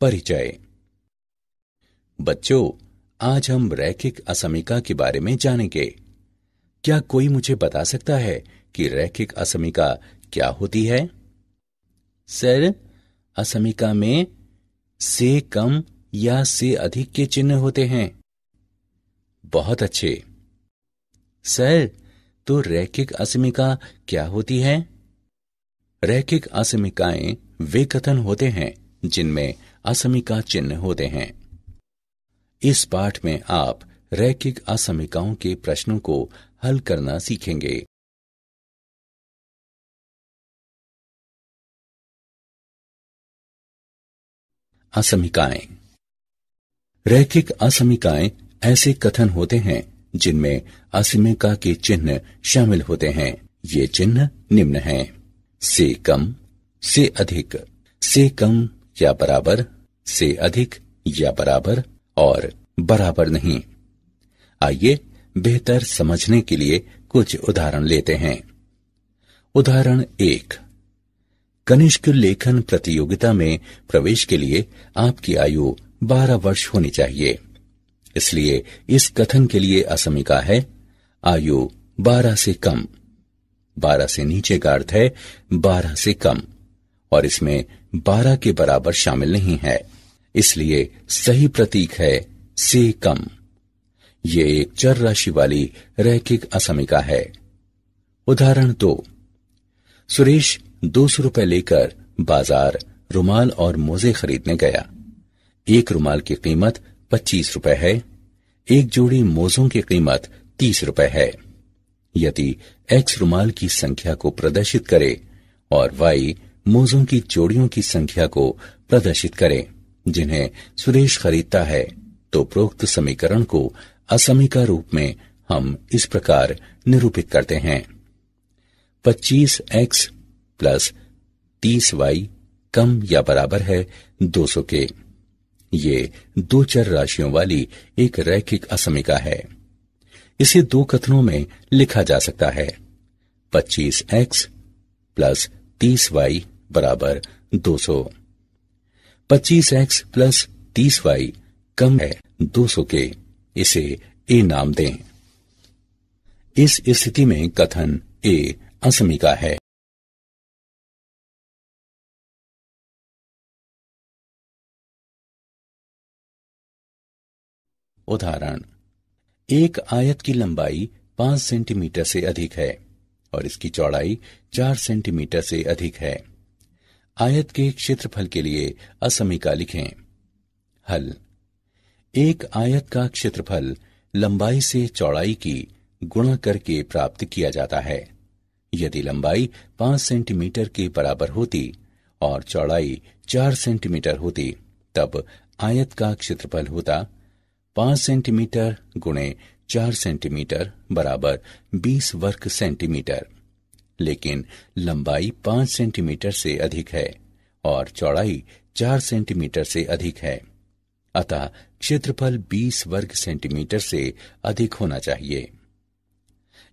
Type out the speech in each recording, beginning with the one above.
परिचय। बच्चों, आज हम रैखिक असमीका के बारे में जानेंगे। क्या कोई मुझे बता सकता है कि रैखिक असमीका क्या होती है? सर, असमीका में से कम या से अधिक के चिन्ह होते हैं। बहुत अच्छे। सर, तो रैखिक असमीका क्या होती है? रैखिक असमीकाएं वे कथन होते हैं जिनमें असमीका चिन्ह होते हैं। इस पाठ में आप रैखिक असमीकाओं के प्रश्नों को हल करना सीखेंगे। असमीकाएं। रैखिक असमीकाएं ऐसे कथन होते हैं जिनमें असमीका के चिन्ह शामिल होते हैं। ये चिन्ह निम्न हैं: से कम, से अधिक, से कम या बराबर, से अधिक या बराबर और बराबर नहीं। आइए बेहतर समझने के लिए कुछ उदाहरण लेते हैं। उदाहरण 1। कनिष्क लेखन प्रतियोगिता में प्रवेश के लिए आपकी आयु 12 वर्ष होनी चाहिए। इसलिए इस कथन के लिए असमीका है आयु 12 से कम। 12 से नीचे का अर्थ है 12 से कम, और इसमें 12 के बराबर शामिल नहीं है। इसलिए सही प्रतीक है से कम। ये एक चर राशि वाली रैखिक असमीका है। उदाहरण 2। सुरेश 200 रुपए लेकर बाजार रुमाल और मोजे खरीदने गया। एक रुमाल की कीमत 25 रुपए है। एक जोड़ी मोजों की कीमत 30 रुपए है। यदि एक्स रुमाल की संख्या को प्रदर्शित करे और वाई मोजों की जोड़ियों की संख्या को प्रदर्शित करे जिन्हें सुरेश खरीदता है, तो प्रोक्त समीकरण को असमीका रूप में हम इस प्रकार निरूपित करते हैं: 25x प्लस 30y कम या बराबर है 200 के। ये दो चर राशियों वाली एक रैखिक असमीका है। इसे दो कथनों में लिखा जा सकता है: 25x प्लस 30y बराबर 200। 25x प्लस 30y कम है 200 के। इसे ए नाम दें। इस स्थिति में कथन ए असमीका है। उदाहरण: एक आयत की लंबाई 5 सेंटीमीटर से अधिक है और इसकी चौड़ाई 4 सेंटीमीटर से अधिक है। आयत के क्षेत्रफल के लिए असमीका लिखें। हल: एक आयत का क्षेत्रफल लंबाई से चौड़ाई की गुणा करके प्राप्त किया जाता है। यदि लंबाई 5 सेंटीमीटर के बराबर होती और चौड़ाई 4 सेंटीमीटर होती, तब आयत का क्षेत्रफल होता 5 सेंटीमीटर गुणे 4 सेंटीमीटर बराबर 20 वर्ग सेंटीमीटर। लेकिन लंबाई 5 सेंटीमीटर से अधिक है और चौड़ाई 4 सेंटीमीटर से अधिक है, अतः क्षेत्रफल 20 वर्ग सेंटीमीटर से अधिक होना चाहिए।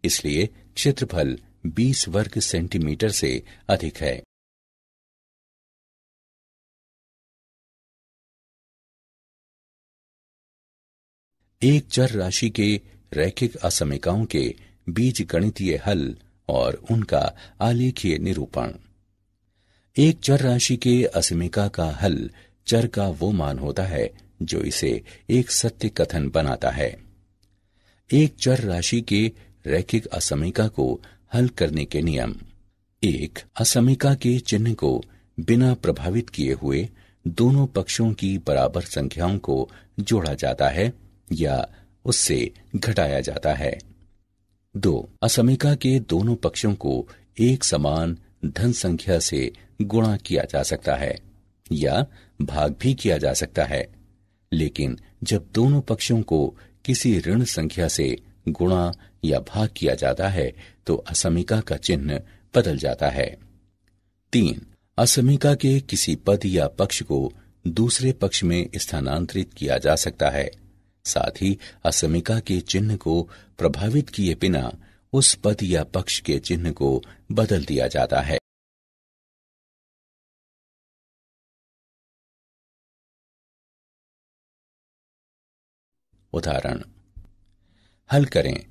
इसलिए क्षेत्रफल 20 वर्ग सेंटीमीटर से अधिक है। एक चर राशि के रैखिक असमीकाओं के बीजगणितीय हल और उनका आलेखीय निरूपण। एक चर राशि के असमीका का हल चर का वो मान होता है जो इसे एक सत्य कथन बनाता है। एक चर राशि के रैखिक असमीका को हल करने के नियम: एक, असमीका के चिन्ह को बिना प्रभावित किए हुए दोनों पक्षों की बराबर संख्याओं को जोड़ा जाता है या उससे घटाया जाता है। 2, असमीका के दोनों पक्षों को एक समान धन संख्या से गुणा किया जा सकता है या भाग भी किया जा सकता है, लेकिन जब दोनों पक्षों को किसी ऋण संख्या से गुणा या भाग किया जाता है तो असमीका का चिन्ह बदल जाता है। 3, असमीका के किसी पद या पक्ष को दूसरे पक्ष में स्थानांतरित किया जा सकता है। साथ ही असमीका के चिन्ह को प्रभावित किए बिना उस पद या पक्ष के चिन्ह को बदल दिया जाता है। उदाहरण, हल करें।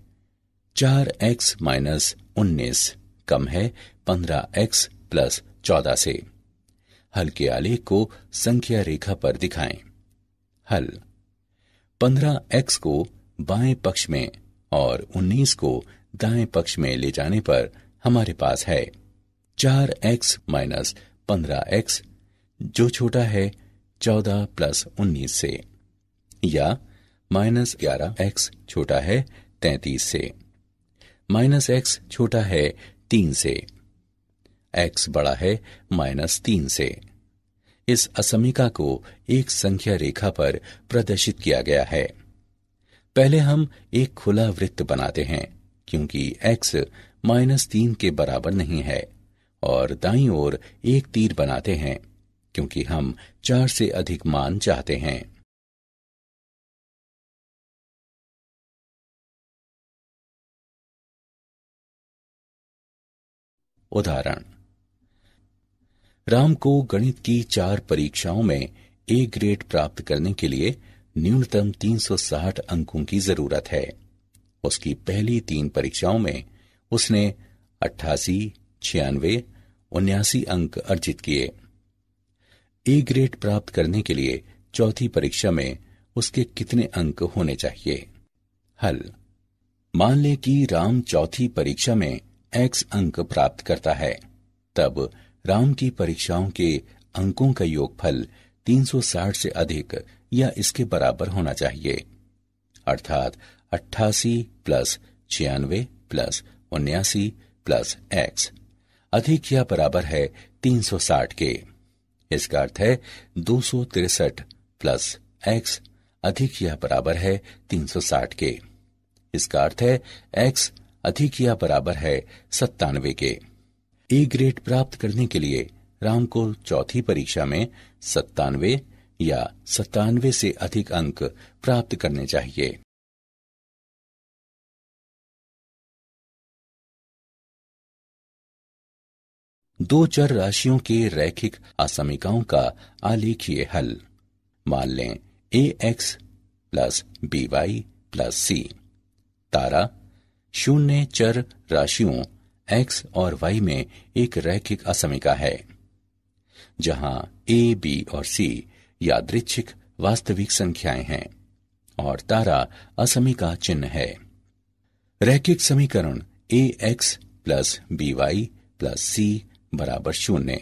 4x माइनस 19 कम है 15x प्लस 14 से। हल के आलेख को संख्या रेखा पर दिखाएं। हल, 15x को बाएं पक्ष में और 19 को दाएं पक्ष में ले जाने पर हमारे पास है 4x माइनस 15x, जो छोटा है 14 प्लस 19 से, या माइनस 11x छोटा है 33 से, माइनस x छोटा है 3 से, x बड़ा है माइनस 3 से। इस असमीका को एक संख्या रेखा पर प्रदर्शित किया गया है। पहले हम एक खुला वृत्त बनाते हैं, क्योंकि x माइनस 3 के बराबर नहीं है, और दाईं ओर एक तीर बनाते हैं, क्योंकि हम 4 से अधिक मान चाहते हैं। उदाहरण, राम को गणित की 4 परीक्षाओं में ए ग्रेड प्राप्त करने के लिए न्यूनतम 360 अंकों की जरूरत है। उसकी पहली 3 परीक्षाओं में उसने 88, 96, 79 अंक अर्जित किए। ए ग्रेड प्राप्त करने के लिए चौथी परीक्षा में उसके कितने अंक होने चाहिए? हल, मान लें कि राम चौथी परीक्षा में x अंक प्राप्त करता है, तब राम की परीक्षाओं के अंकों का योगफल 360 से अधिक या इसके बराबर होना चाहिए, अर्थात 88 प्लस 96 प्लस 79 प्लस x अधिक या बराबर है 360 के। इसका अर्थ है 263 प्लस x अधिक या बराबर है 360 के। इसका अर्थ है x अधिक या बराबर है 97 के। ए ग्रेड प्राप्त करने के लिए राम को चौथी परीक्षा में 97 या 97 से अधिक अंक प्राप्त करने चाहिए। दो चर राशियों के रैखिक असमीकाओं का आलेखीय हल। मान लें ax plus by plus c। तारा शून्य चर राशियों x और y में एक रैखिक असमीका है, जहां a, b और c यादृच्छिक वास्तविक संख्याएं हैं और तारा असमीका चिन्ह है। रैखिक समीकरण ax plus by plus c बराबर 0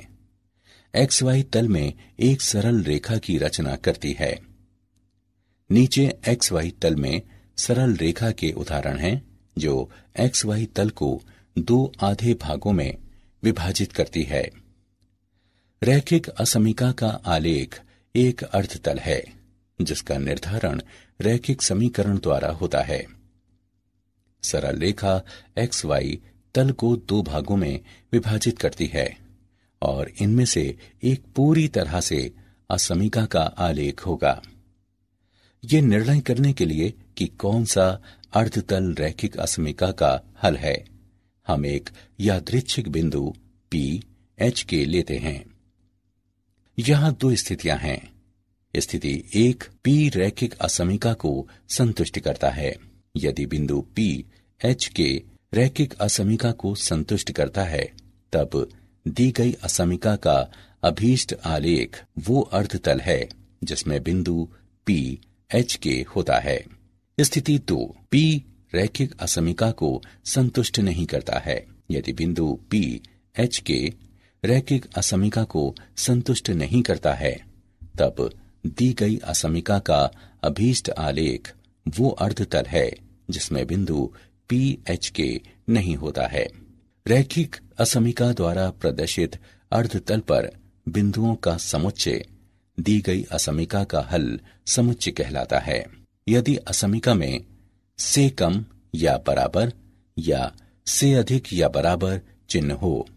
xy तल में एक सरल रेखा की रचना करती है। नीचे xy तल में सरल रेखा के उदाहरण हैं, जो xy तल को 2 आधे भागों में विभाजित करती है। रैखिक असमीका का आलेख एक अर्धतल है, जिसका निर्धारण रैखिक समीकरण द्वारा होता है। सरल रेखा xy तल को 2 भागों में विभाजित करती है और इनमें से एक पूरी तरह से असमीका का आलेख होगा। ये निर्णय करने के लिए कि कौन सा अर्धतल रैखिक असमीका का हल है, हम एक यादृच्छिक बिंदु P H के लेते हैं। यहां 2 स्थितियां हैं। स्थिति 1 P रैखिक असमीका को संतुष्ट करता है। यदि बिंदु P H के रैखिक असमीका को संतुष्ट करता है, तब दी गई असमीका का अभीष्ट आलेख वो अर्धतल है जिसमें बिंदु P H के होता है। स्थिति 2 P रैखिक असमीका को संतुष्ट नहीं करता है। यदि बिंदु P H के रैखिक असमीका को संतुष्ट नहीं करता है, तब दी गई असमीका का अभीष्ट आलेख वो अर्धतल है जिसमें बिंदु P H के नहीं होता है। रैखिक असमीका द्वारा प्रदर्शित अर्धतल पर बिंदुओं का समुच्चय दी गई असमीका का हल समुच्चय कहलाता है। यदि असमीका में से कम या बराबर या से अधिक या बराबर चिन्ह हो,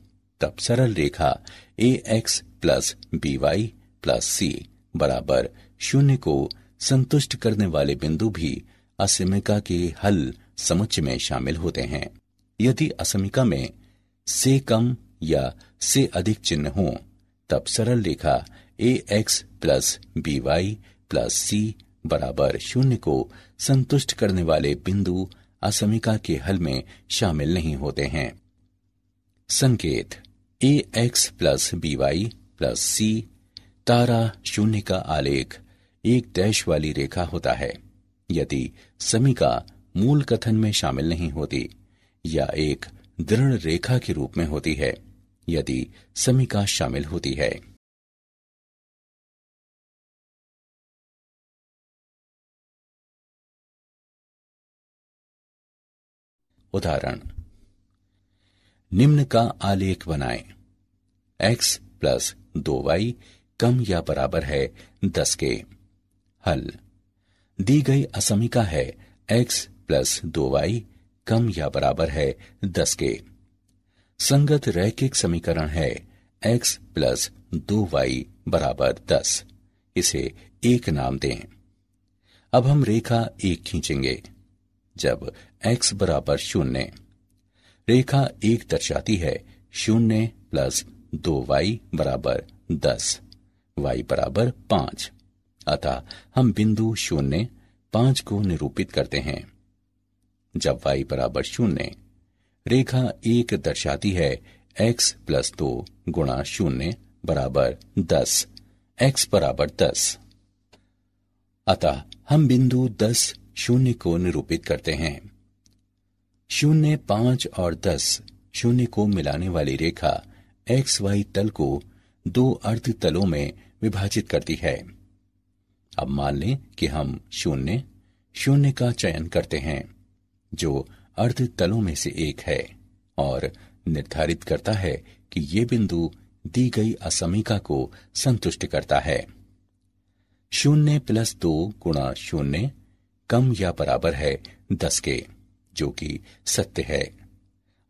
तब सरल रेखा ax plus by plus c बराबर 0 को संतुष्ट करने वाले बिंदु भी असमीका के हल समुच्चय में शामिल होते हैं। यदि असमीका में से कम या से अधिक चिन्ह हो, तब सरल रेखा ax plus by plus c बराबर शून्य को संतुष्ट करने वाले बिंदु असमीका के हल में शामिल नहीं होते हैं। संकेत ax plus by plus c तारा शून्य का आलेख एक डैश वाली रेखा होता है यदि समीका मूल कथन में शामिल नहीं होती, या एक दृढ़ रेखा के रूप में होती है यदि समीका शामिल होती है। उदाहरण, निम्न का आलेख बनाएं। x प्लस 2y कम या बराबर है 10 के। हल, दी गई असमीका है x प्लस 2y कम या बराबर है 10 के। संगत रैखिक समीकरण है x प्लस 2y बराबर 10। इसे एक नाम दें। अब हम रेखा एक खींचेंगे। जब x बराबर 0, रेखा एक दर्शाती है 0 प्लस 2y बराबर 10, y बराबर 5। अतः हम बिंदु 0, 5 को निरूपित करते हैं। जब y बराबर 0, रेखा एक दर्शाती है x प्लस 2 गुणा 0 बराबर 10, x बराबर 10। अतः हम बिंदु 10, 0 को निरूपित करते हैं। 0, 5 और 10 0 को मिलाने वाली रेखा XY तल को दो अर्ध तलों में विभाजित करती है। अब मान लें कि हम 0, 0 का चयन करते हैं जो अर्ध तलों में से एक है और निर्धारित करता है कि ये बिंदु दी गई असमीका को संतुष्ट करता है। 0 प्लस 2 गुणा 0 कम या बराबर है 10 के, जो कि सत्य है।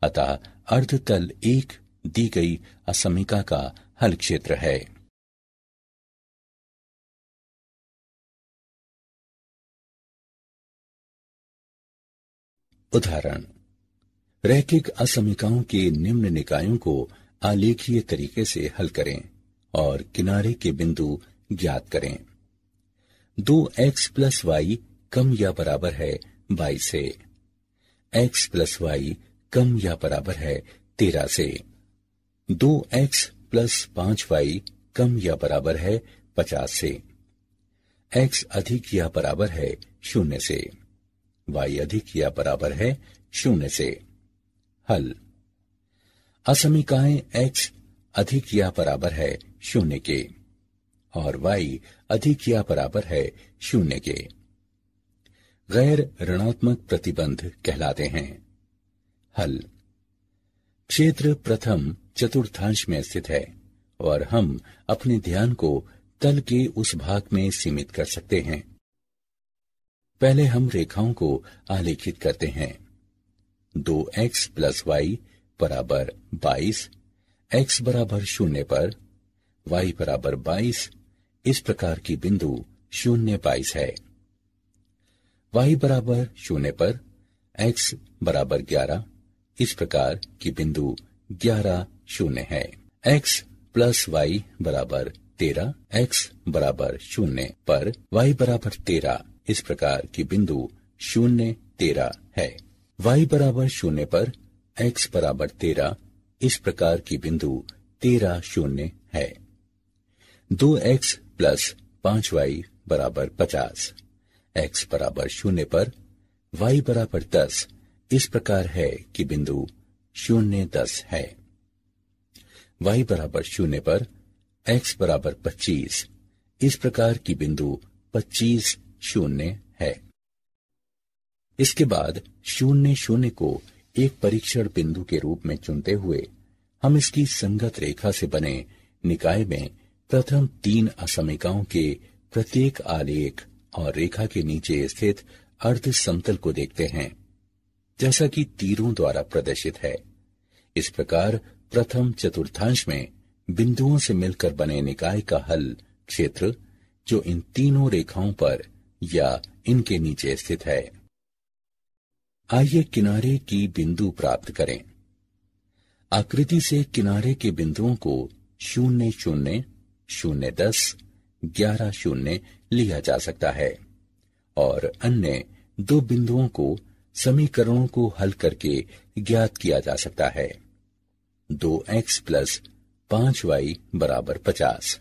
अतः अर्धतल एक दी गई असमीका का हल क्षेत्र है। उदाहरण, रैखिक असमीकाओं के निम्न निकायों को आलेखीय तरीके से हल करें और किनारे के बिंदु ज्ञात करें। 2x प्लस वाई कम या बराबर है 22 से। x प्लस वाई कम या बराबर है 13 से। 2x प्लस 5y कम या बराबर है 50 से। x अधिक या बराबर है 0 से। y अधिक या बराबर है 0 से। हल, असमीकाएं x अधिक या बराबर है 0 के और y अधिक या बराबर है 0 के गैर ऋणात्मक प्रतिबंध कहलाते हैं। हल, क्षेत्र प्रथम चतुर्थांश में स्थित है और हम अपने ध्यान को तल के उस भाग में सीमित कर सकते हैं। पहले हम रेखाओं को आलेखित करते हैं। 2x प्लस वाई बराबर 22, x बराबर 0 पर, y बराबर 22 इस प्रकार की बिंदु 0, 22 है। y बराबर 0 पर, x बराबर 11 इस प्रकार की बिंदु 11, 0 है। x प्लस y बराबर 13, x बराबर 0 पर, y बराबर 13 इस प्रकार की बिंदु 0, 13 है। y बराबर 0 पर, x बराबर 13 इस प्रकार की बिंदु 13, 0 है। 2x प्लस 5y बराबर 50, x बराबर 0 पर, y बराबर 10 इस प्रकार है कि बिंदु 0, 10 है। y बराबर 0 पर, x बराबर 25 इस प्रकार की बिंदु 25, 0 है। इसके बाद 0, 0 को एक परीक्षण बिंदु के रूप में चुनते हुए हम इसकी संगत रेखा से बने निकाय में प्रथम 3 असमीकाओं के प्रत्येक आलेख और रेखा के नीचे स्थित अर्ध समतल को देखते हैं, जैसा कि तीरों द्वारा प्रदर्शित है। इस प्रकार प्रथम चतुर्थांश में बिंदुओं से मिलकर बने निकाय का हल क्षेत्र जो इन तीनों रेखाओं पर या इनके नीचे स्थित है। आइए किनारे की बिंदु प्राप्त करें। आकृति से किनारे के बिंदुओं को 0, 0, 0, 10, 11, 0 लिया जा सकता है। और अन्य दो बिंदुओं को समीकरणों को हल करके ज्ञात किया जा सकता है। 2x प्लस 5y बराबर 50,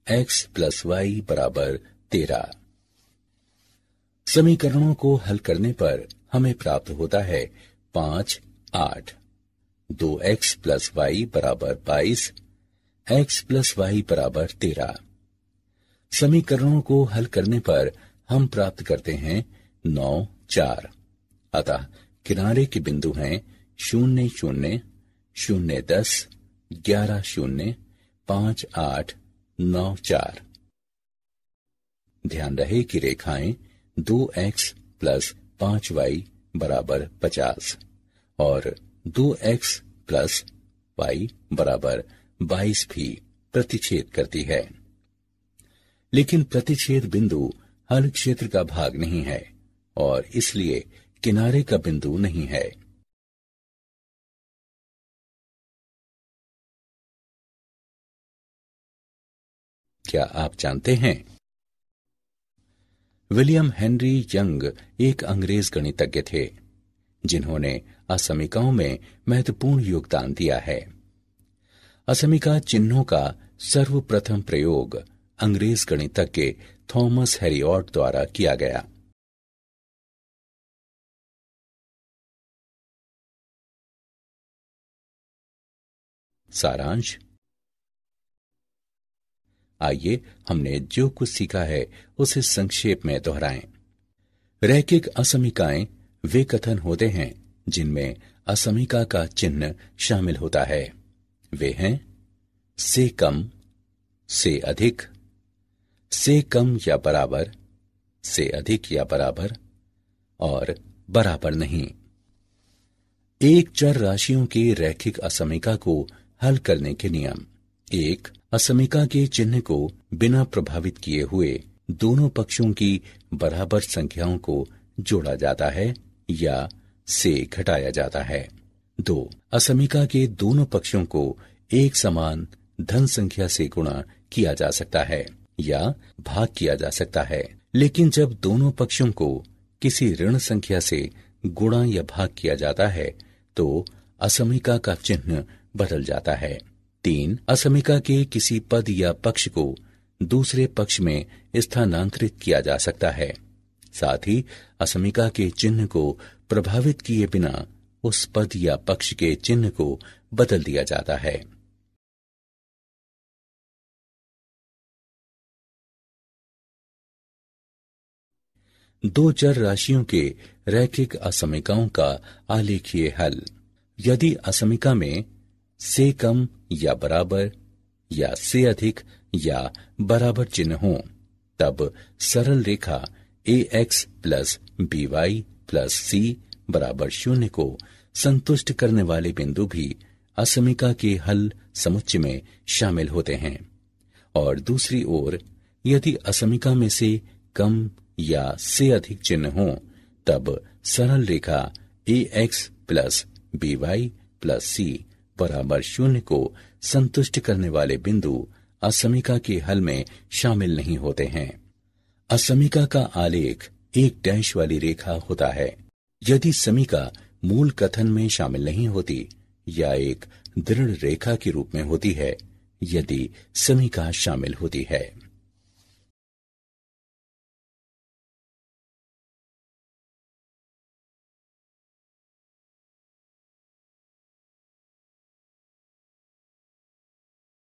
x प्लस y बराबर 13। समीकरणों को हल करने पर हमें प्राप्त होता है 5, 8। 2x प्लस y बराबर 22, x प्लस y बराबर 13। समीकरणों को हल करने पर हम प्राप्त करते हैं 9, 4। अतः किनारे के बिंदु हैं 0, 0, 0, 10, 11, 0, 5, 8, 9, 4। ध्यान रहे कि रेखाएं 2x प्लस 5y बराबर 50 और 2x प्लस y बराबर 22 भी प्रतिच्छेद करती है। लेकिन प्रतिच्छेद बिंदु हल क्षेत्र का भाग नहीं है और इसलिए किनारे का बिंदु नहीं है। क्या आप जानते हैं, विलियम हेनरी यंग एक अंग्रेज गणितज्ञ थे जिन्होंने असमीकाओं में महत्वपूर्ण योगदान दिया है। असमीका चिन्हों का सर्वप्रथम प्रयोग अंग्रेज गणितज्ञ थॉमस हेरियॉट द्वारा किया गया। सारांश। आइए हमने जो कुछ सीखा है उसे संक्षेप में दोहराएं। रैखिक असमीकाएं वे कथन होते हैं जिनमें असमीका का चिन्ह शामिल होता है। वे हैं से कम, से अधिक, से कम या बराबर, से अधिक या बराबर और बराबर नहीं। एक चर राशियों के रैखिक असमीका को हल करने के नियम। 1. असमीका के चिन्ह को बिना प्रभावित किए हुए दोनों पक्षों की बराबर संख्याओं को जोड़ा जाता है या से घटाया जाता है। 2. असमीका के दोनों पक्षों को एक समान धन संख्या से गुणा किया जा सकता है या भाग किया जा सकता है, लेकिन जब दोनों पक्षों को किसी ऋण संख्या से गुणा या भाग किया जाता है तो असमीका का चिन्ह बदल जाता है। 3. असमीका के किसी पद या पक्ष को दूसरे पक्ष में स्थानांतरित किया जा सकता है। साथ ही असमीका के चिन्ह को प्रभावित किए बिना उस पद या पक्ष के चिन्ह को बदल दिया जाता है। दो चर राशियों के रैखिक असमीकाओं का आलेखीय हल। यदि असमीका में से कम या बराबर या से अधिक या बराबर चिन्ह हो तब सरल रेखा ax plus by plus c बराबर 0 को संतुष्ट करने वाले बिंदु भी असमीका के हल समुच्चय में शामिल होते हैं। और दूसरी ओर यदि असमीका में से कम या से अधिक चिन्ह हो तब सरल रेखा ax plus by plus c बराबर 0 को संतुष्ट करने वाले बिंदु असमीका के हल में शामिल नहीं होते हैं। असमीका का आलेख एक डैश वाली रेखा होता है यदि समीका मूल कथन में शामिल नहीं होती या एक दृढ़ रेखा के रूप में होती है यदि समीका शामिल होती है।